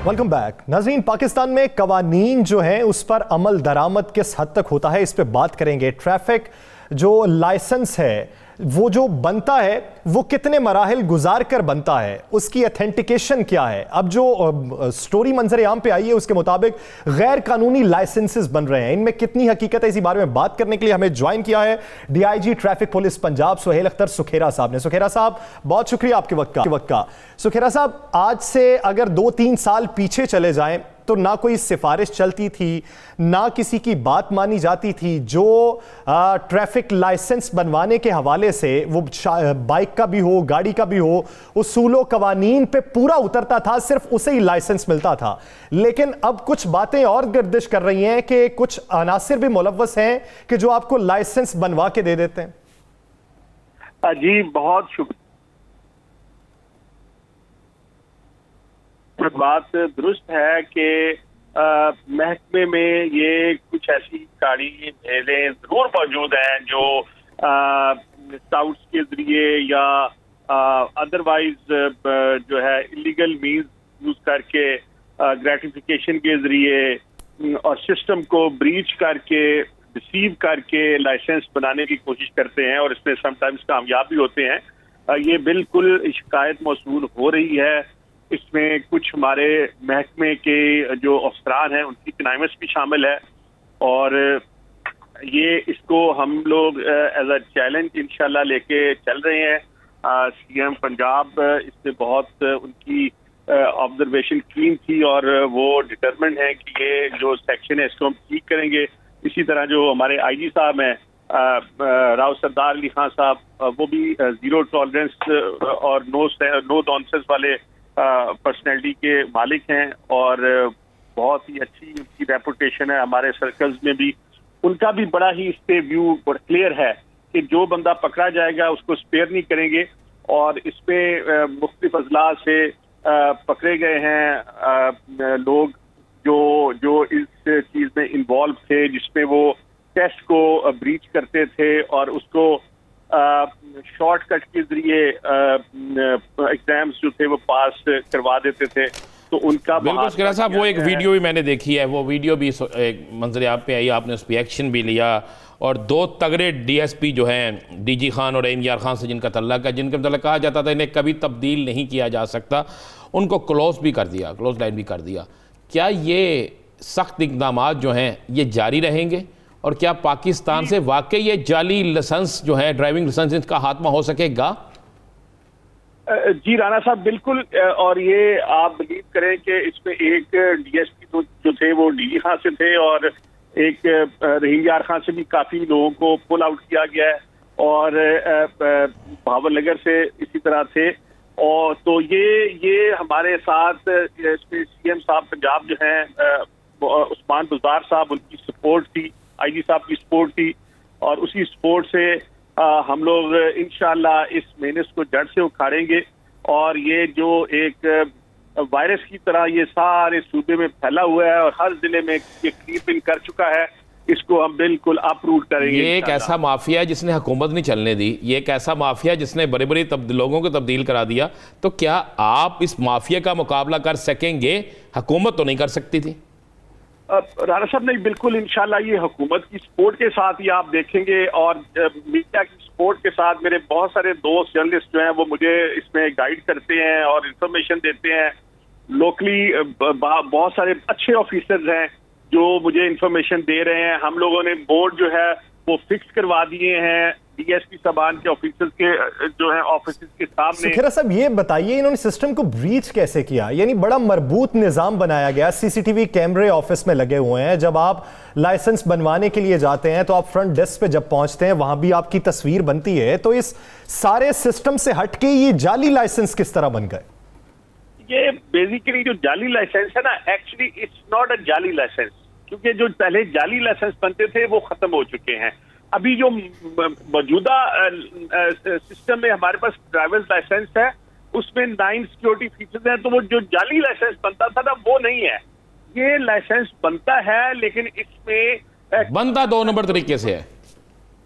S1: Welcome back. नाज़रीन, पाकिस्तान में कवानीन जो हैं उस पर अमल दरामद किस हद तक होता है, इस पे बात करेंगे। ट्रैफिक जो लाइसेंस है वो जो बनता है वो कितने मराहिल गुजार कर बनता है, उसकी अथेंटिकेशन क्या है। अब जो स्टोरी मंजर आम पे आई है उसके मुताबिक गैर कानूनी लाइसेंसेस बन रहे हैं, इनमें कितनी हकीकत है इसी बारे में बात करने के लिए हमें ज्वाइन किया है DIG traffic police Punjab Suhail Akhtar Sukhera साहब ने। सुखेरा साहब, बहुत शुक्रिया आपके वक्त का। सुखेरा साहब, आज से अगर 2-3 साल पीछे चले जाएं तो ना कोई सिफारिश चलती थी, ना किसी की बात मानी जाती थी। जो ट्रैफिक लाइसेंस बनवाने के हवाले से, वो बाइक का भी हो, गाड़ी का भी हो, उसूलों कवानीन पे पूरा उतरता था, सिर्फ उसे ही लाइसेंस मिलता था। लेकिन अब कुछ बातें और गर्दिश कर रही हैं कि कुछ अनासिर भी मुलव्वस हैं कि जो आपको लाइसेंस बनवा के दे देते हैं।
S7: जी बहुत शुक्रिया। बात दुरुस्त है कि महकमे में ये कुछ ऐसी गाड़ी भेजें जरूर मौजूद हैं जो स्काउट्स के जरिए या अदरवाइज जो है इलीगल मींस यूज करके ग्रेटिफिकेशन के जरिए और सिस्टम को ब्रीच करके रिसीव करके लाइसेंस बनाने की कोशिश करते हैं, और इसमें समटाइम्स कामयाब भी होते हैं। ये बिल्कुल शिकायत मौसूल हो रही है। इसमें कुछ हमारे महकमे के जो अफसरान हैं उनकी कनाइमस भी शामिल है, और ये इसको हम लोग एज अ चैलेंज इंशाल्लाह लेके चल रहे हैं। सीएम पंजाब इससे बहुत उनकी ऑब्जर्वेशन कीन थी और वो डिटरमिन्ड है कि ये जो सेक्शन है इसको हम ठीक करेंगे। इसी तरह जो हमारे आईजी साहब हैं राव सरदार अली खान साहब, वो भी जीरो टॉलरेंस और नो नॉनसेंस वाले पर्सनैलिटी के मालिक हैं, और बहुत ही अच्छी उनकी रेपुटेशन है हमारे सर्कल्स में भी। उनका भी बड़ा ही इस पे व्यू क्लियर है कि जो बंदा पकड़ा जाएगा उसको स्पेयर नहीं करेंगे, और इस पे मुख्तलिफ अजला से पकड़े गए हैं लोग जो इस चीज में इन्वॉल्व थे, जिसमें वो टेस्ट को ब्रीच करते थे और उसको शॉर्टकट के जरिए एग्जाम्स जो थे वो पास करवा देते थे। तो उनका
S2: बिल्कुल सुखेरा साहब, वो एक वीडियो भी मैंने देखी है, वो वीडियो भी मंजर आप पे आई, आपने उस पर एक्शन भी लिया, और 2 तगड़े डीएसपी जो हैं डीजी खान और एमआर खान से जिनका तल्लक है, जिनके मतलब कहा जाता था इन्हें कभी तब्दील नहीं किया जा सकता, उनको क्लोज लाइन भी कर दिया। क्या ये सख्त इक़दाम जो हैं ये जारी रहेंगे, और क्या पाकिस्तान से वाकई ये जाली लाइसेंस जो है ड्राइविंग लाइसेंस इसका खात्मा हो सकेगा?
S7: जी राना साहब, बिल्कुल। और ये आप बिलीव करें कि इसमें एक डीएसपी जो थे वो डीजी खान से थे, और एक रहीम यार खान से भी काफी लोगों को पुल आउट किया गया है, और भावर नगर से इसी तरह थे। और तो ये हमारे साथ इसमें सीएम साहब पंजाब जो हैं उस्मान बुज़दार साहब, उनकी सपोर्ट थी, आईजी साहब की सपोर्ट थी, और उसी सपोर्ट से हम लोग इंशाल्लाह इस महीने को जड़ से उखाड़ेंगे। और ये जो एक वायरस की तरह ये सारे सूबे में फैला हुआ है और हर जिले में ये क्रीप इन कर चुका है, इसको हम बिल्कुल अपरूट करेंगे।
S2: ये एक ऐसा माफिया है जिसने हुकूमत नहीं चलने दी, ये एक ऐसा माफिया है जिसने बड़े बड़े लोगों को तब्दील करा दिया। तो क्या आप इस माफिया का मुकाबला कर सकेंगे? हुकूमत तो नहीं कर सकती थी।
S7: राना साहब, नहीं, बिल्कुल इंशाल्लाह ये हुकूमत की सपोर्ट के साथ ही आप देखेंगे, और मीडिया की सपोर्ट के साथ। मेरे बहुत सारे दोस्त जर्नलिस्ट जो हैं वो मुझे इसमें गाइड करते हैं और इंफॉर्मेशन देते हैं। लोकली बहुत सारे अच्छे ऑफिसर्स हैं जो मुझे इंफॉर्मेशन दे रहे हैं। हम लोगों ने बोर्ड जो है वो फिक्स करवा दिए हैं DSP साहबान के ऑफिसर्स के जो है ऑफिस के सामने।
S1: सुखेरा साहब ये बताइए, इन्होंने सिस्टम को ब्रीच कैसे किया? यानी बड़ा मरबूत निज़ाम बनाया गया, CCTV कैमरे ऑफिस में लगे हुए हैं, जब आप लाइसेंस बनवाने के लिए जाते हैं तो आप फ्रंट डेस्क पे जब पहुंचते हैं वहां भी आपकी तस्वीर बनती है, तो इस सारे सिस्टम से हटके ये जाली लाइसेंस किस तरह बन गए?
S7: ये बेसिकली जो जाली लाइसेंस है ना, एक्चुअली इट्स नॉट अ जाली लाइसेंस, क्योंकि जो पहले जाली लाइसेंस बनते थे वो खत्म हो चुके हैं। अभी जो मौजूदा सिस्टम में हमारे पास ड्राइवर्स लाइसेंस है, उसमें 9 सिक्योरिटी फीचर्स हैं, तो वो जो जाली लाइसेंस बनता था ना वो नहीं है। ये लाइसेंस बनता है लेकिन इसमें
S2: बनता 2 नंबर तरीके से है।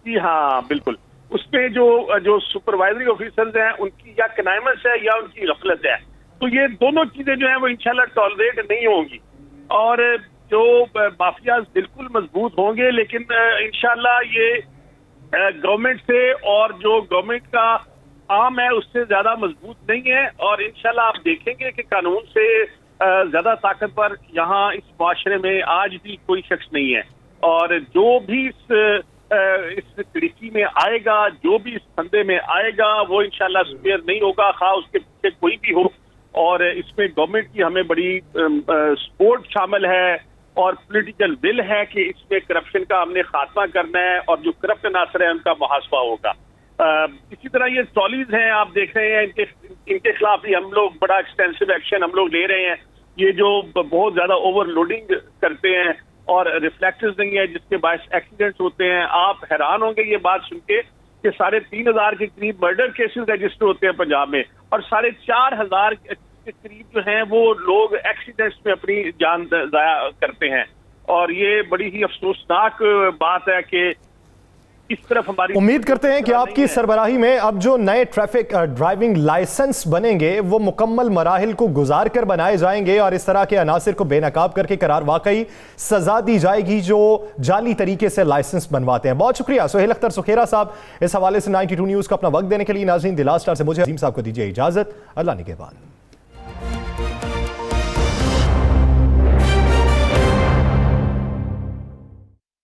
S7: जी हाँ बिल्कुल, उसमें जो सुपरवाइजरी ऑफिसर्स हैं उनकी या कनाइमस है या उनकी गफलत है, तो ये दोनों चीजें जो है वो इंशाल्लाह टॉलरेट नहीं होंगी। और जो माफियाज बिल्कुल मजबूत होंगे, लेकिन इंशाल्लाह ये गवर्नमेंट से और जो गवर्नमेंट का आम है उससे ज्यादा मजबूत नहीं है। और इंशाल्लाह आप देखेंगे कि कानून से ज्यादा ताकतवर यहाँ इस माशरे में आज भी कोई शख्स नहीं है। और जो भी इस खिड़की में आएगा, जो भी इस फंदे में आएगा, वो इंशाल्लाह स्पेयर नहीं होगा, खा उसके पीछे कोई भी हो। और इसमें गवर्नमेंट की हमें बड़ी सपोर्ट शामिल है और पॉलिटिकल विल है कि इसमें करप्शन का हमने खात्मा करना है और जो करप्ट अनासर है उनका मुहासबा होगा। इसी तरह ये ट्रॉलीज हैं, आप देख रहे हैं, इनके खिलाफ भी हम लोग बड़ा एक्सटेंसिव एक्शन हम लोग ले रहे हैं। ये जो बहुत ज्यादा ओवरलोडिंग करते हैं और रिफ्लेक्टर्स नहीं है, जिसके बायस एक्सीडेंट्स होते हैं। आप हैरान होंगे ये बात सुन के कि 3,500 के करीब मर्डर केसेस रजिस्टर होते हैं पंजाब में, और 4,500 के करीब जो हैं वो लोग एक्सीडेंट्स में अपनी जान ज़ाया करते हैं। और ये बड़ी ही अफसोसनाक बात है कि इस तरफ हमारी
S1: उम्मीद करते हैं कि आपकी सरबराही में अब जो नए ट्रैफिक ड्राइविंग लाइसेंस बनेंगे वो मुकम्मल मराहिल को गुजार कर बनाए जाएंगे और इस तरह के अनासिर को बेनकाब करके करार वाकई सजा दी जाएगी जो जाली तरीके से लाइसेंस बनवाते हैं। बहुत शुक्रिया सुहेल अख्तर सुखेरा साहब, इस हवाले से 92 न्यूज़ को अपना वक्त देने के लिए। नाज़रीन, द लास्ट स्टार से मुझे अजीम साहब को दीजिए इजाजत। अल्लाह निगहबान।